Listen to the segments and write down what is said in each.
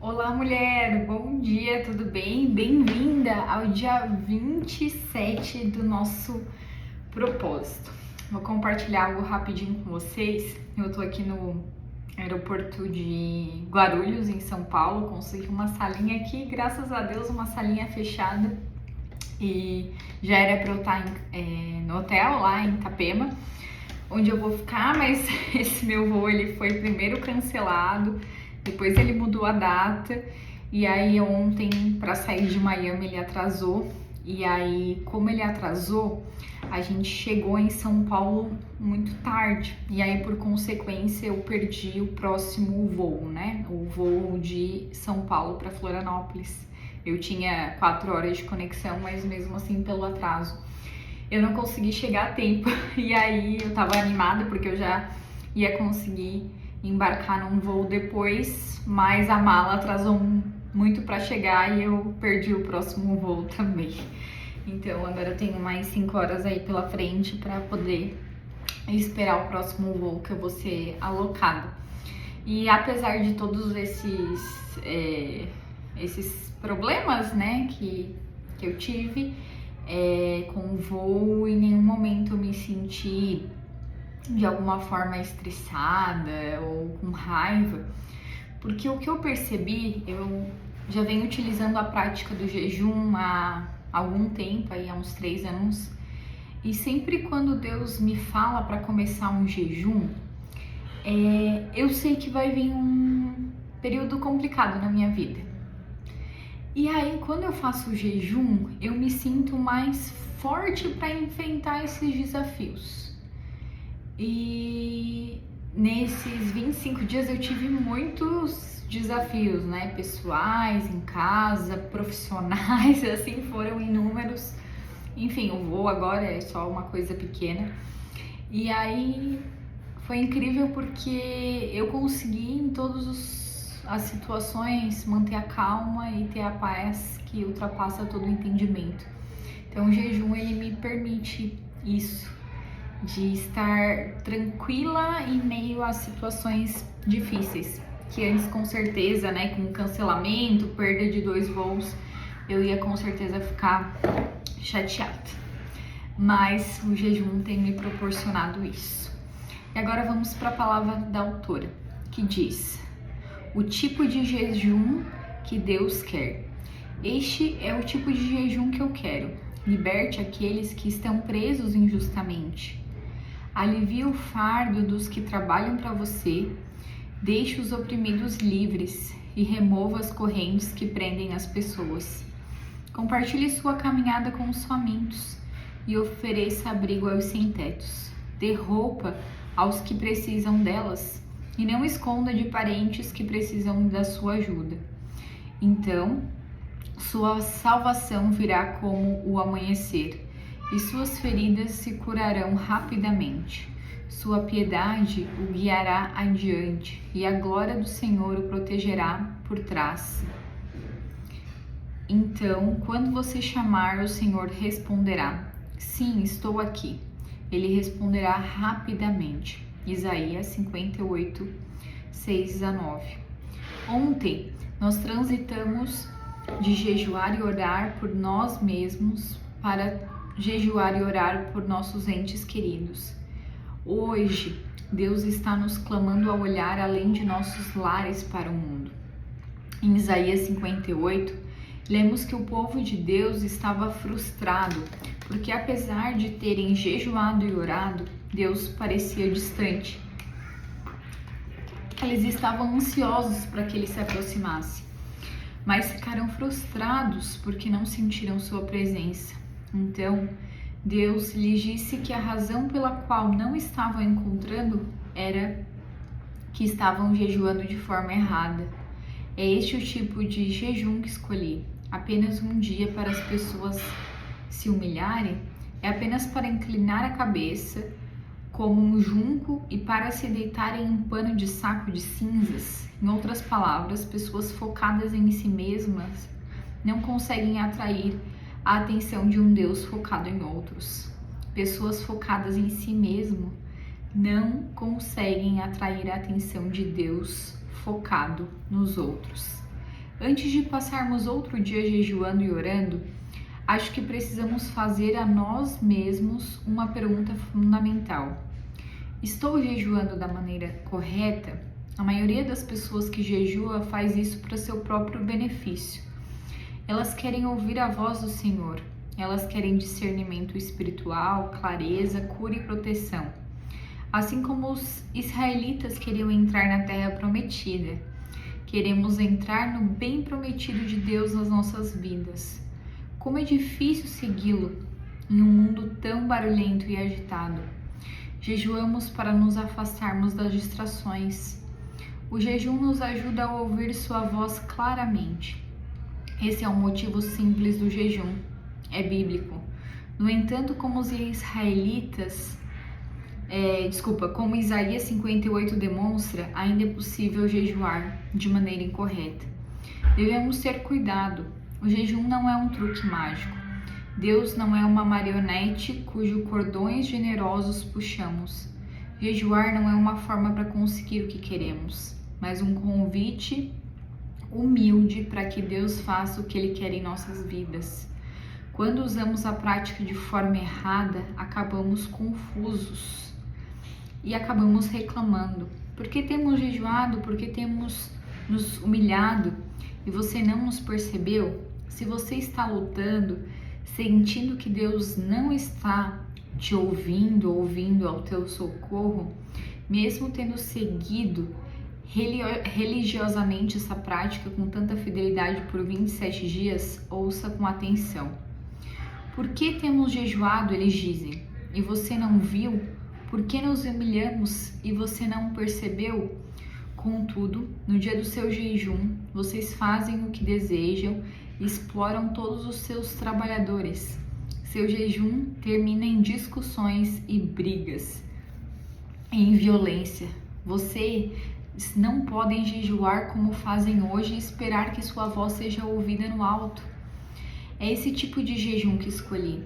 Olá, mulher! Bom dia, tudo bem? Bem-vinda ao dia 27 do nosso propósito. Vou compartilhar algo rapidinho com vocês. Eu tô aqui no aeroporto de Guarulhos, em São Paulo. Consegui uma salinha aqui, graças a Deus, uma salinha fechada. E já era para eu estar no hotel lá em Itapema, onde eu vou ficar, mas esse meu voo ele foi primeiro cancelado. Depois ele mudou a data e aí ontem para sair de Miami ele atrasou. E aí, como ele atrasou, a gente chegou em São Paulo muito tarde. E aí, por consequência, eu perdi o próximo voo, né? O voo de São Paulo para Florianópolis. Eu tinha 4 horas de conexão, mas mesmo assim, pelo atraso, eu não consegui chegar a tempo. E aí, eu tava animada porque eu já ia conseguir embarcar num voo depois, mas a mala atrasou muito para chegar e eu perdi o próximo voo também. Então agora eu tenho mais 5 horas aí pela frente para poder esperar o próximo voo que eu vou ser alocada. E apesar de todos esses problemas, né, que eu tive com o voo, em nenhum momento eu me senti de alguma forma estressada ou com raiva, porque o que eu percebi, eu já venho utilizando a prática do jejum há algum tempo, aí há uns 3 anos, e sempre quando Deus me fala para começar um jejum, eu sei que vai vir um período complicado na minha vida. E aí, quando eu faço o jejum, eu me sinto mais forte para enfrentar esses desafios. E nesses 25 dias eu tive muitos desafios, né? Pessoais, em casa, profissionais, assim, foram inúmeros. Enfim, o voo agora é só uma coisa pequena. E aí foi incrível porque eu consegui em todas as situações manter a calma e ter a paz que ultrapassa todo o entendimento. Então o jejum ele me permite isso, de estar tranquila em meio a situações difíceis, que antes com certeza, né, com cancelamento, perda de 2 voos, eu ia com certeza ficar chateada. Mas o jejum tem me proporcionado isso. E agora vamos para a palavra da autora, que diz: o tipo de jejum que Deus quer. Este é o tipo de jejum que eu quero. Liberte aqueles que estão presos injustamente. Alivie o fardo dos que trabalham para você, deixe os oprimidos livres e remova as correntes que prendem as pessoas. Compartilhe sua caminhada com os famintos e ofereça abrigo aos sem-tetos. Dê roupa aos que precisam delas e não esconda de parentes que precisam da sua ajuda. Então, sua salvação virá como o amanhecer e suas feridas se curarão rapidamente. Sua piedade o guiará adiante e a glória do Senhor o protegerá por trás. Então, quando você chamar, o Senhor responderá: sim, estou aqui. Ele responderá rapidamente. Isaías 58, 6 a 9. Ontem, nós transitamos de jejuar e orar por nós mesmos para jejuar e orar por nossos entes queridos. Hoje, Deus está nos clamando a olhar além de nossos lares para o mundo. Em Isaías 58, lemos que o povo de Deus estava frustrado, porque apesar de terem jejuado e orado, Deus parecia distante. Eles estavam ansiosos para que ele se aproximasse, mas ficaram frustrados porque não sentiram sua presença. Então, Deus lhes disse que a razão pela qual não estavam encontrando era que estavam jejuando de forma errada. É este o tipo de jejum que escolhi. Apenas um dia para as pessoas se humilharem? É apenas para inclinar a cabeça como um junco e para se deitarem em um pano de saco de cinzas? Em outras palavras, pessoas focadas em si mesmas não conseguem atrair a atenção de um Deus focado em outros. Pessoas focadas em si mesmo não conseguem atrair a atenção de Deus focado nos outros. Antes de passarmos outro dia jejuando e orando, acho que precisamos fazer a nós mesmos uma pergunta fundamental. Estou jejuando da maneira correta? A maioria das pessoas que jejua faz isso para seu próprio benefício. Elas querem ouvir a voz do Senhor. Elas querem discernimento espiritual, clareza, cura e proteção. Assim como os israelitas queriam entrar na terra prometida. Queremos entrar no bem prometido de Deus nas nossas vidas. Como é difícil segui-lo em um mundo tão barulhento e agitado. Jejuamos para nos afastarmos das distrações. O jejum nos ajuda a ouvir sua voz claramente. Esse é o motivo simples do jejum. É bíblico. No entanto, como os israelitas, como Isaías 58 demonstra, ainda é possível jejuar de maneira incorreta. Devemos ter cuidado. O jejum não é um truque mágico. Deus não é uma marionete cujos cordões generosos puxamos. Jejuar não é uma forma para conseguir o que queremos, mas um convite humilde para que Deus faça o que Ele quer em nossas vidas. Quando usamos a prática de forma errada, acabamos confusos e acabamos reclamando. Por que temos jejuado? Por que temos nos humilhado e você não nos percebeu? Se você está lutando, sentindo que Deus não está te ouvindo ao teu socorro, mesmo tendo seguido religiosamente essa prática com tanta fidelidade por 27 dias, ouça com atenção. Por que temos jejuado, eles dizem, e você não viu? Por que nos humilhamos e você não percebeu? Contudo, no dia do seu jejum, vocês fazem o que desejam e exploram todos os seus trabalhadores. Seu jejum termina em discussões e brigas, em violência. Vocês não podem jejuar como fazem hoje e esperar que sua voz seja ouvida no alto. É esse tipo de jejum que escolhi.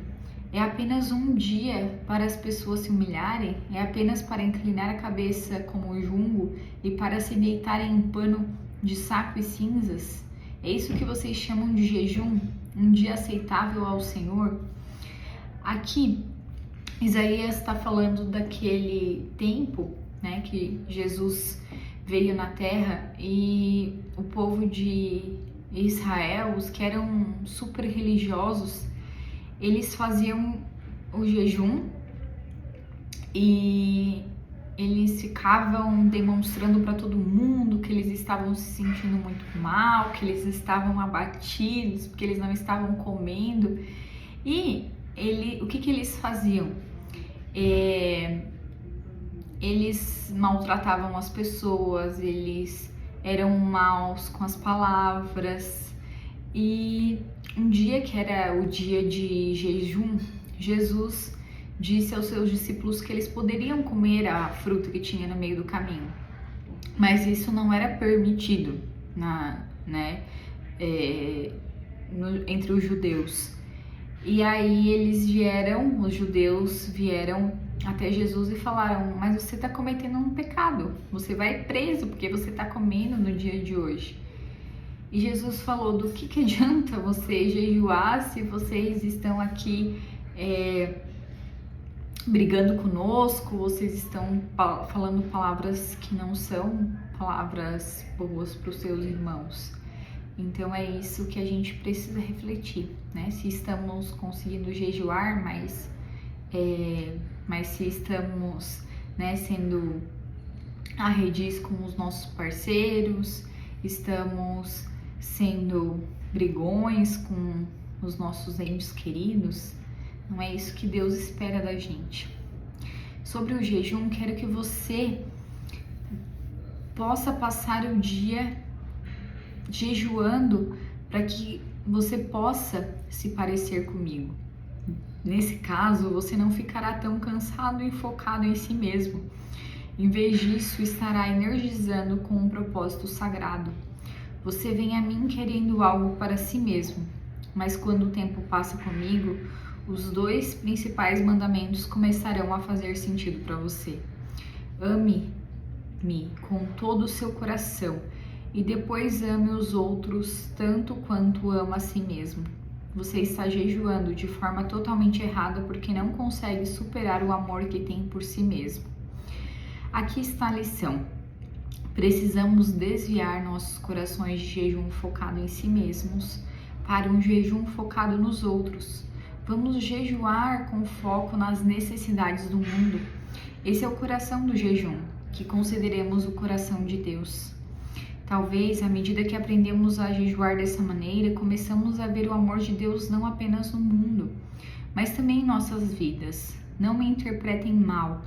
É apenas um dia para as pessoas se humilharem? É apenas para inclinar a cabeça como junco e para se deitarem em pano de saco e cinzas? É isso que vocês chamam de jejum? Um dia aceitável ao Senhor? Aqui, Isaías está falando daquele tempo, né, que Jesus veio na terra e o povo de Israel, os que eram super religiosos, eles faziam o jejum e eles ficavam demonstrando para todo mundo que eles estavam se sentindo muito mal, que eles estavam abatidos, porque eles não estavam comendo. E o que eles faziam? Eles maltratavam as pessoas, eles eram maus com as palavras. E um dia que era o dia de jejum, Jesus disse aos seus discípulos que eles poderiam comer a fruta que tinha no meio do caminho, mas isso não era permitido entre os judeus. E aí os judeus vieram até Jesus e falaram: mas você está cometendo um pecado, você vai preso porque você está comendo no dia de hoje. E Jesus falou: do que adianta você jejuar se vocês estão aqui brigando conosco, vocês estão falando palavras que não são palavras boas para os seus irmãos. Então é isso que a gente precisa refletir, né? Se estamos conseguindo jejuar, mas se estamos, né, sendo arredis com os nossos parceiros, estamos sendo brigões com os nossos entes queridos. Não é isso que Deus espera da gente. Sobre o jejum, quero que você possa passar o dia jejuando para que você possa se parecer comigo. Nesse caso, você não ficará tão cansado e focado em si mesmo. Em vez disso, estará energizando com um propósito sagrado. Você vem a mim querendo algo para si mesmo, mas quando o tempo passa comigo, os 2 principais mandamentos começarão a fazer sentido para você. Ame-me com todo o seu coração e depois ame os outros tanto quanto ama a si mesmo. Você está jejuando de forma totalmente errada porque não consegue superar o amor que tem por si mesmo. Aqui está a lição. Precisamos desviar nossos corações de jejum focado em si mesmos para um jejum focado nos outros. Vamos jejuar com foco nas necessidades do mundo. Esse é o coração do jejum, que consideremos o coração de Deus. Talvez, à medida que aprendemos a jejuar dessa maneira, começamos a ver o amor de Deus não apenas no mundo, mas também em nossas vidas. Não me interpretem mal.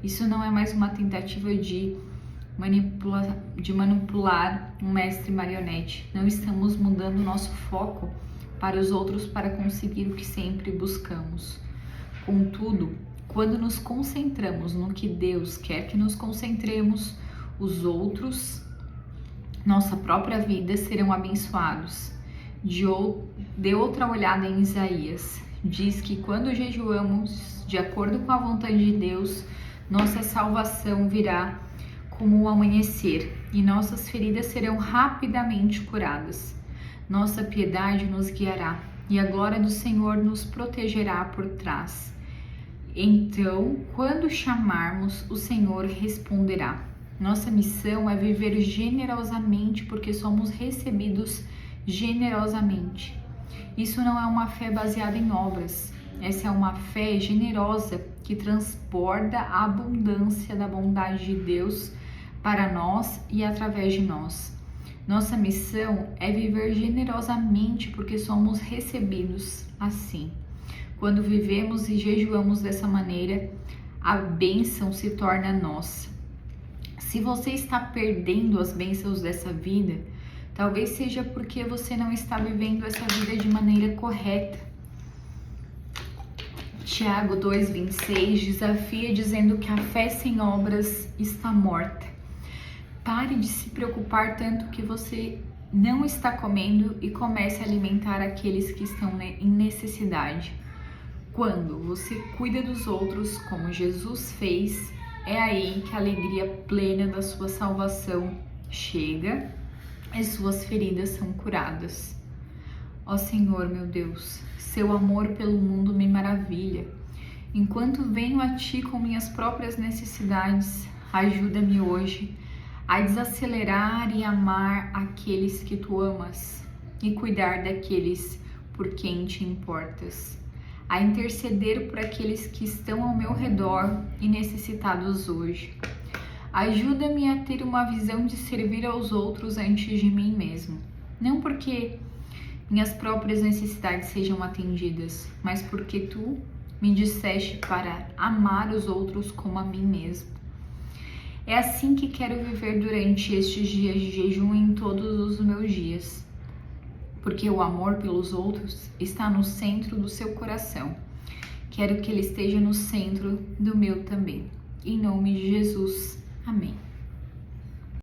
Isso não é mais uma tentativa de manipular um mestre marionete. Não estamos mudando nosso foco para os outros para conseguir o que sempre buscamos. Contudo, quando nos concentramos no que Deus quer que nos concentremos, os outros, nossa própria vida, serão abençoados. Dê outra olhada em Isaías. Diz que quando jejuamos de acordo com a vontade de Deus, nossa salvação virá como o amanhecer e nossas feridas serão rapidamente curadas. Nossa piedade nos guiará e a glória do Senhor nos protegerá por trás. Então, quando chamarmos, o Senhor responderá. Nossa missão é viver generosamente porque somos recebidos generosamente. Isso não é uma fé baseada em obras. Essa é uma fé generosa que transborda a abundância da bondade de Deus para nós e através de nós. Nossa missão é viver generosamente porque somos recebidos assim. Quando vivemos e jejuamos dessa maneira, a bênção se torna nossa. Se você está perdendo as bênçãos dessa vida, talvez seja porque você não está vivendo essa vida de maneira correta. Tiago 2,26 desafia dizendo que a fé sem obras está morta. Pare de se preocupar tanto que você não está comendo e comece a alimentar aqueles que estão em necessidade. Quando você cuida dos outros como Jesus fez, é aí que a alegria plena da sua salvação chega e suas feridas são curadas. Ó Senhor, meu Deus, seu amor pelo mundo me maravilha. Enquanto venho a Ti com minhas próprias necessidades, ajuda-me hoje a desacelerar e amar aqueles que Tu amas e cuidar daqueles por quem Te importas, a interceder por aqueles que estão ao meu redor e necessitados hoje. Ajuda-me a ter uma visão de servir aos outros antes de mim mesmo, não porque minhas próprias necessidades sejam atendidas, mas porque Tu me disseste para amar os outros como a mim mesmo. É assim que quero viver durante estes dias de jejum e em todos os meus dias, porque o amor pelos outros está no centro do seu coração. Quero que ele esteja no centro do meu também. Em nome de Jesus. Amém.